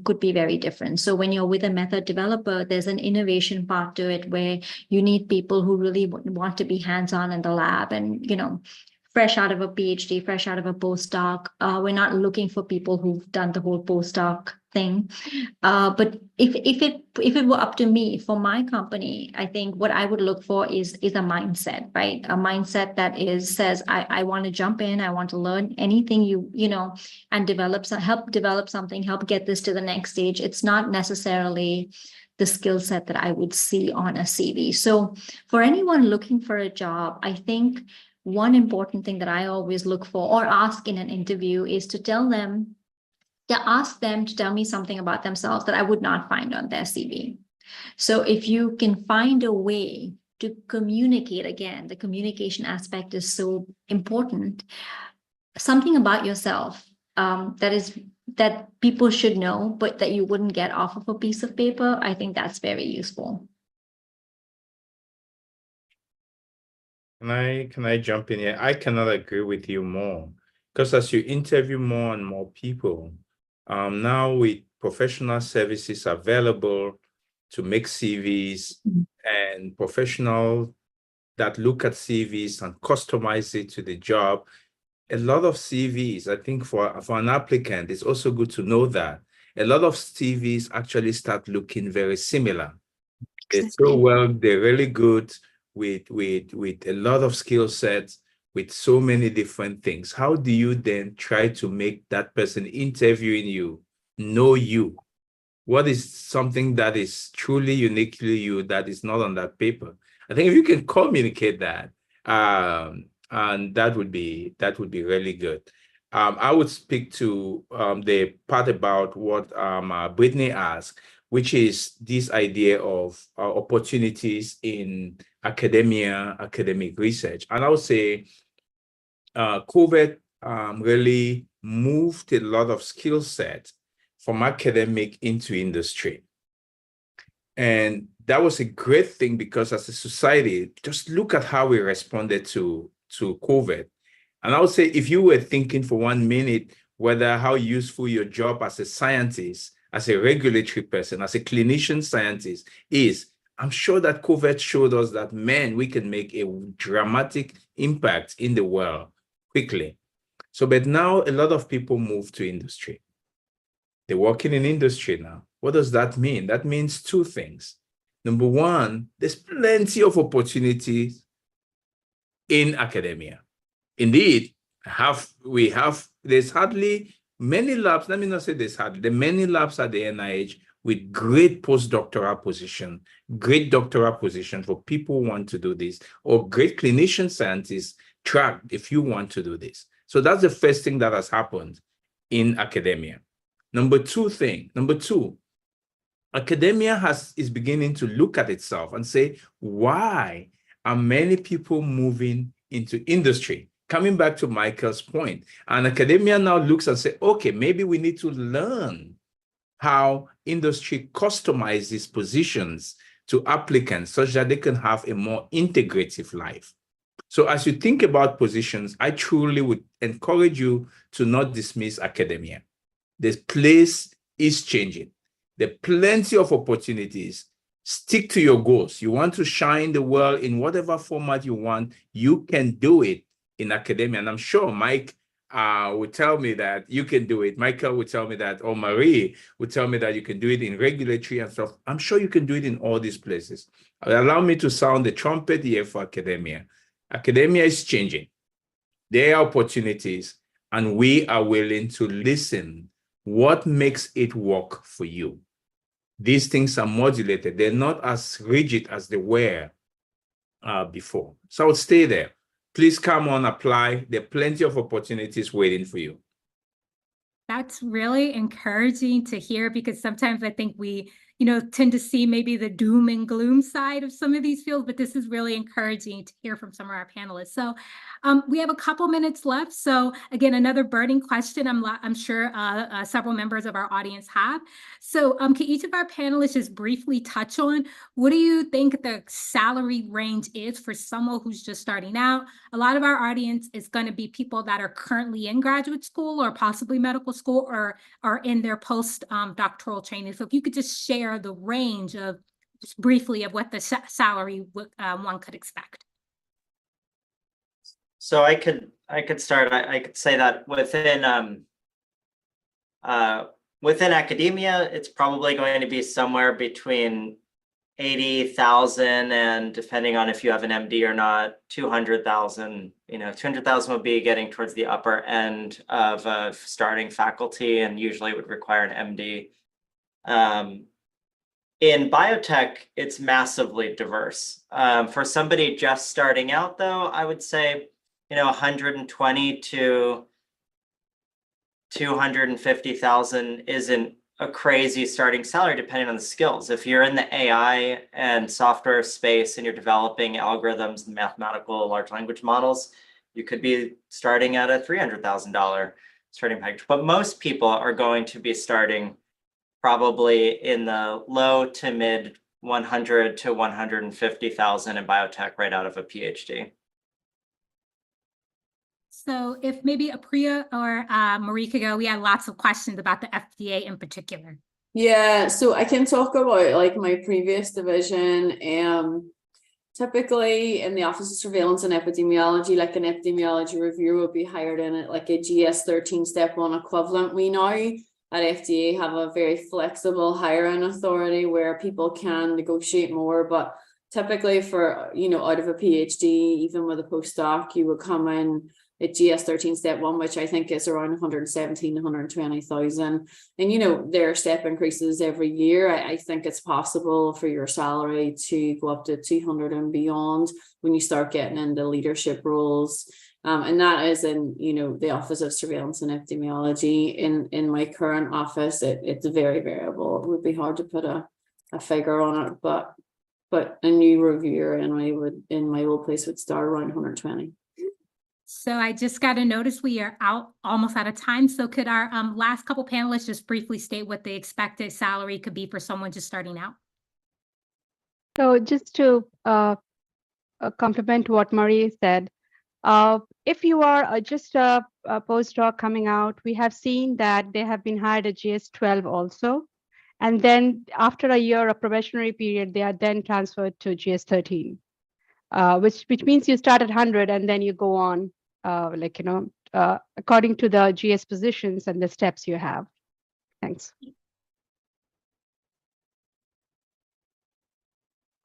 could be very different. So when you're with a method developer, there's an innovation part to it where you need people who really want to be hands-on in the lab and, fresh out of a PhD, fresh out of a postdoc. We're not looking for people who've done the whole postdoc thing. But if it were up to me, for my company, I think what I would look for is a mindset, right? A mindset that says, I want to jump in, I want to learn anything and help develop something, help get this to the next stage. It's not necessarily the skill set that I would see on a CV. So for anyone looking for a job, I think one important thing that I always look for or ask in an interview is to ask them to tell me something about themselves that I would not find on their CV. So if you can find a way to communicate, again, the communication aspect is so important, something about yourself that people should know, but that you wouldn't get off of a piece of paper, I think that's very useful. Can I jump in here? I cannot agree with you more, because as you interview more and more people, now with professional services available to make CVs and professionals that look at CVs and customize it to the job, a lot of CVs, I think for an applicant, it's also good to know that a lot of CVs actually start looking very similar. They're so well, they're really good with a lot of skill sets, with so many different things. How do you then try to make that person interviewing you know you? What is something that is truly uniquely you that is not on that paper? I think if you can communicate that, and that would be really good. I would speak to the part about what Britney asked, which is this idea of opportunities in academia, academic research. And I would say COVID really moved a lot of skill set from academic into industry. And that was a great thing, because as a society, just look at how we responded to COVID. And I would say, if you were thinking for 1 minute whether how useful your job as a scientist, as a regulatory person, as a clinician scientist is, I'm sure that COVID showed us that, man, we can make a dramatic impact in the world quickly. So, but now a lot of people move to industry. They're working in industry now. What does that mean? That means two things. Number one, there's plenty of opportunities in academia. Indeed, there's hardly many labs, let me not say there's hardly, there are many labs at the NIH with great postdoctoral position, great doctoral position for people who want to do this, or great clinician scientists track if you want to do this. So that's the first thing that has happened in academia. Number two, academia is beginning to look at itself and say, why are many people moving into industry? Coming back to Michael's point, and academia now looks and say, okay, maybe we need to learn how industry customizes positions to applicants such that they can have a more integrative life. So as you think about positions, I truly would encourage you to not dismiss academia. The place is changing. There are plenty of opportunities. Stick to your goals. You want to shine the world in whatever format you want, you can do it in academia. And I'm sure Mike would tell me that you can do it. Michael would tell me that, or Marie would tell me that you can do it in regulatory and stuff. I'm sure you can do it in all these places. Allow me to sound the trumpet here for academia. Academia is changing. There are opportunities, and we are willing to listen. What makes it work for you? These things are modulated. They're not as rigid as they were before. So I would stay there. Please come on, apply. There are plenty of opportunities waiting for you. That's really encouraging to hear, because sometimes I think we, tend to see maybe the doom and gloom side of some of these fields, but this is really encouraging to hear from some of our panelists. So we have a couple minutes left. So again, another burning question I'm sure several members of our audience have. So can each of our panelists just briefly touch on, what do you think the salary range is for someone who's just starting out? A lot of our audience is going to be people that are currently in graduate school or possibly medical school, or are in their post-doctoral training. So if you could just share the range of, just briefly, of what the salary one could expect. So I could start. I could say that within academia, it's probably going to be somewhere between 80,000 and, depending on if you have an MD or not, 200,000. 200,000 would be getting towards the upper end of starting faculty, and usually would require an MD. In biotech, it's massively diverse. For somebody just starting out, though, I would say, 120 to 250,000 isn't a crazy starting salary, depending on the skills. If you're in the AI and software space and you're developing algorithms and mathematical large language models, you could be starting at a $300,000 starting package. But most people are going to be starting probably in the low to mid 100 to 150,000 in biotech right out of a PhD. So if maybe Apriya or Marie could go, we had lots of questions about the FDA in particular. Yeah, so I can talk about like my previous division. Typically in the Office of Surveillance and Epidemiology, like an epidemiology reviewer would be hired in at like a GS 13 step 1 equivalent. We now at FDA have a very flexible hiring authority where people can negotiate more, but typically for, out of a PhD, even with a postdoc, you would come in at GS13 step 1, which I think is around 117, 120,000. And, there are step increases every year. I think it's possible for your salary to go up to 200 and beyond when you start getting into leadership roles. And that is in, the Office of Surveillance and Epidemiology. In my current office, it's very variable. It would be hard to put a figure on it, but a new reviewer in my old place would start around 120. So I just got a notice we are almost out of time. So could our last couple panelists just briefly state what the expected salary could be for someone just starting out? So just to complement what Marie said, if you are just a postdoc coming out, we have seen that they have been hired at GS12 also. And then after a year of probationary period, they are then transferred to GS13, which means you start at 100 and then you go on, according to the GS positions and the steps you have. Thanks.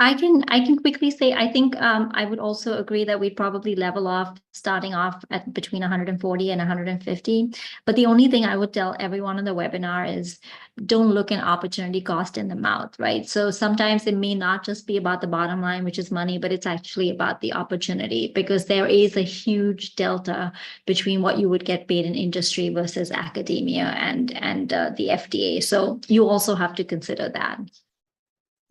I can quickly say, I think I would also agree that we'd probably level off, starting off at between 140 and 150. But the only thing I would tell everyone in the webinar is don't look an opportunity cost in the mouth, right? So sometimes it may not just be about the bottom line, which is money, but it's actually about the opportunity, because there is a huge delta between what you would get paid in industry versus academia and the FDA. So you also have to consider that.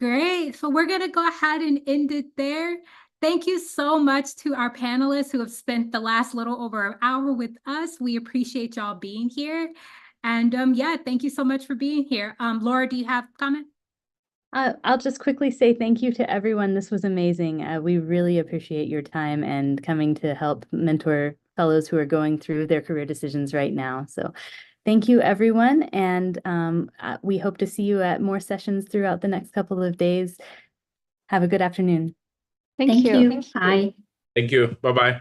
Great. So we're going to go ahead and end it there. Thank you so much to our panelists who have spent the last little over an hour with us. We appreciate y'all being here. And yeah, thank you so much for being here. Laura, do you have a comment? I'll just quickly say thank you to everyone. This was amazing. We really appreciate your time and coming to help mentor fellows who are going through their career decisions right now. So thank you, everyone. And we hope to see you at more sessions throughout the next couple of days. Have a good afternoon. Thank you. Bye. Thank you. Bye-bye.